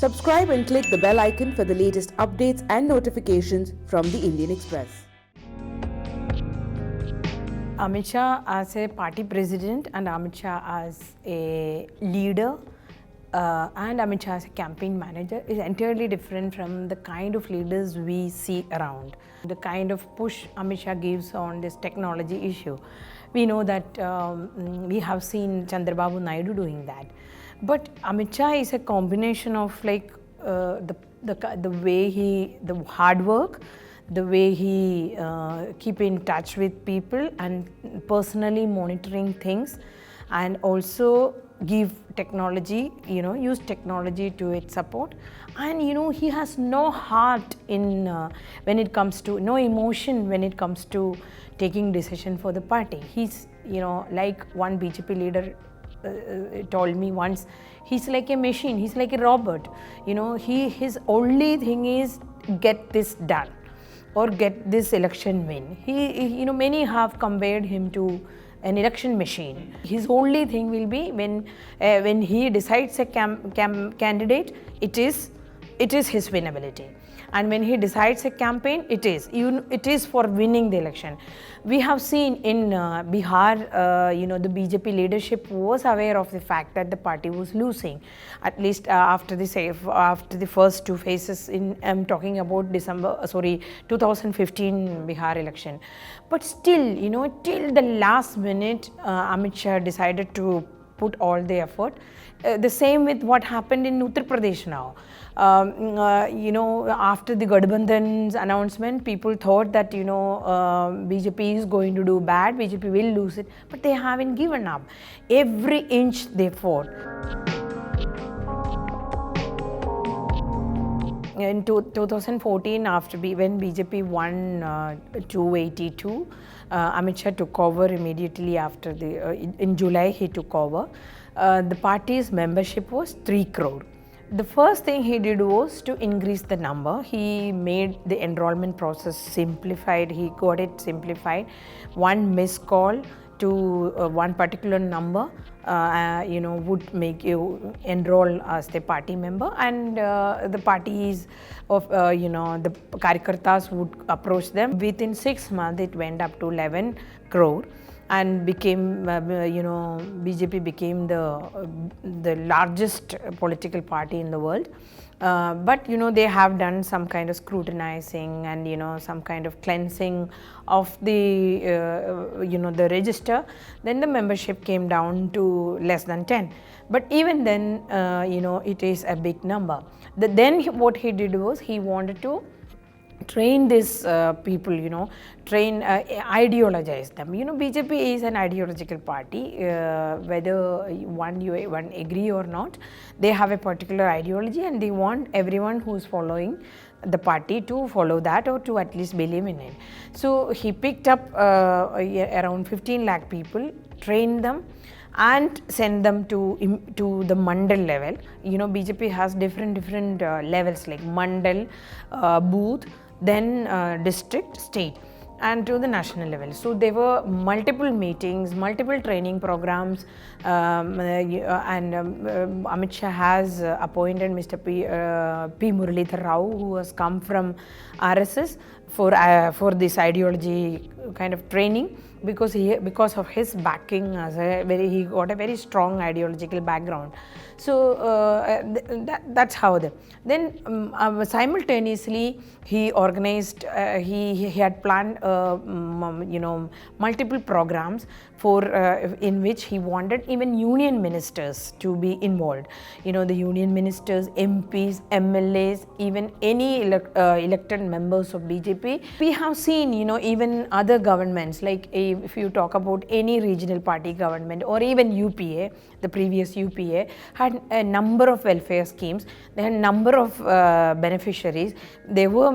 Subscribe and click the bell icon for the latest updates and notifications from the Indian Express. Amit Shah as a party president and Amit Shah as a leader and Amit Shah as a campaign manager is entirely different from the kind of leaders we see around. The kind of push Amit Shah gives on this technology issue. We know that we have seen Chandrababu Naidu doing that. But Amit Shah is a combination of like the way the hard work, the way he keep in touch with people and personally monitoring things, and also give technology, use technology to its support. And he has no heart in when it comes to, no emotion when it comes to taking decision for the party. He's, like one BJP leader told me once, he's like a machine, he's like a robot. His only thing is get this done or get this election win. Many have compared him to an election machine. His only thing will be when he decides a candidate, it is his winnability. And when he decides a campaign, it is for winning the election. We have seen in Bihar, the BJP leadership was aware of the fact that the party was losing, at least after the first two phases. I'm talking about 2015 Bihar election. But still, till the last minute, Amit Shah decided to put all the effort. The same with what happened in Uttar Pradesh now. After the Gadbandhan's announcement, people thought that, BJP is going to do bad, BJP will lose it, but they haven't given up. Every inch they fought. In 2014, when BJP won 282, Amit Shah took over immediately after in July he took over. The party's membership was 3 crore. The first thing he did was to increase the number. He made the enrollment process simplified. He got it simplified. One missed call to one particular number, would make you enroll as the party member, and the parties of, the Karyakartas would approach them. Within 6 months, it went up to 11 crore. And became, BJP became the largest political party in the world. But they have done some kind of scrutinizing and some kind of cleansing of the the register. Then the membership came down to less than 10. But even then, it is a big number. Then what he did was he wanted to train these people, ideologize them. BJP is an ideological party, whether one agree or not. They have a particular ideology and they want everyone who's following the party to follow that or to at least believe in it. So he picked up around 15 lakh people, trained them, and send them to the mandal level. BJP has different levels like mandal, booth, then district, state, and to the national level. So there were multiple meetings, multiple training programs, and Amit Shah has appointed Mr. P. Muralidhar Rao, who has come from RSS for this ideology kind of training, because of his backing he got a very strong ideological background. So that's how then simultaneously he organized, he had planned multiple programs for in which he wanted even union ministers to be involved. The union ministers, MPs, MLAs, even any elected members of BJP. We have seen, even other governments, like if you talk about any regional party government or even UPA, the previous UPA had a number of welfare schemes. They had a number of beneficiaries. There were,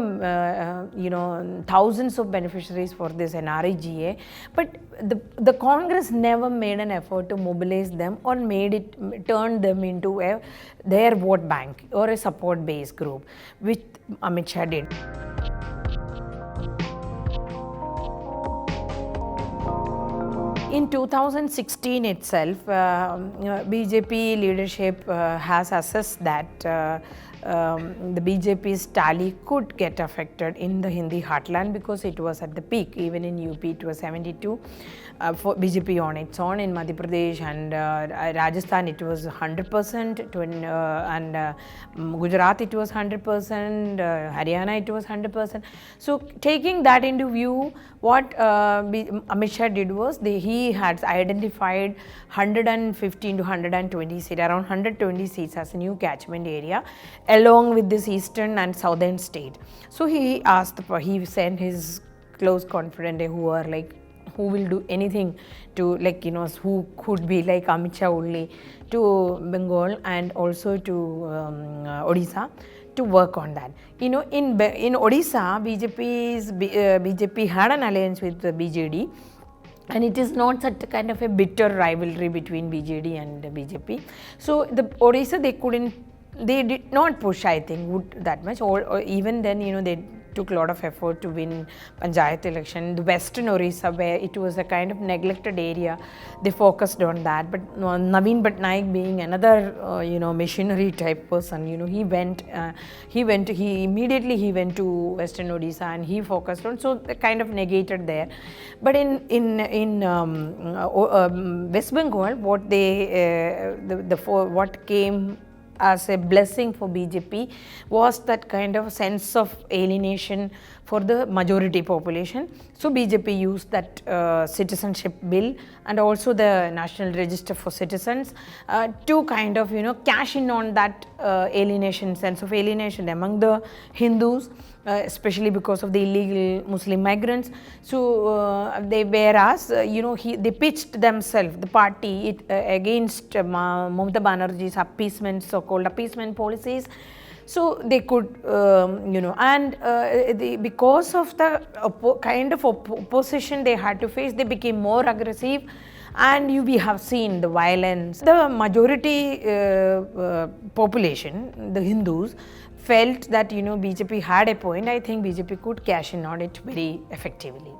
thousands of beneficiaries for this NRIGA. But the Congress never made an effort to mobilize them or turned them into their vote bank or a support base group, which Amit Shah did. in 2016 itself, BJP leadership has assessed that the BJP's tally could get affected in the Hindi heartland because it was at the peak. Even in UP it was 72 for BJP on its own. In Madhya Pradesh and Rajasthan it was 100%, and Gujarat it was 100%, Haryana it was 100%. So taking that into view, what Amit Shah did was he had identified 115 to 120 seats, around 120 seats as a new catchment area along with this eastern and southern state. So he sent his close confidant who are like, who will do anything to, like, who could be like Amit Shah only, to Bengal and also to Odisha to work on that. In Odisha, BJP had an alliance with the BJD. And it is not such a kind of a bitter rivalry between BJD and BJP. So the Odisha, they did not push, I think, that much. Or even then, they took a lot of effort to win Panchayat election. The western Orissa, where it was a kind of neglected area, they focused on that. But Naveen Patnaik, being another missionary type person, he immediately went to western Odisha and he focused on, so kind of negated there. But in West Bengal, what came as a blessing for BJP was that kind of sense of alienation for the majority population. So BJP used that citizenship bill and also the National Register for Citizens to kind of cash in on that sense of alienation among the Hindus, especially because of the illegal Muslim migrants. So they pitched themselves, the party, against Mamata Banerjee's appeasement, so-called appeasement policies. So they could, because of the kind of opposition they had to face, they became more aggressive. And we have seen the violence. The majority population, the Hindus, felt that BJP had a point. I think BJP could cash in on it very effectively.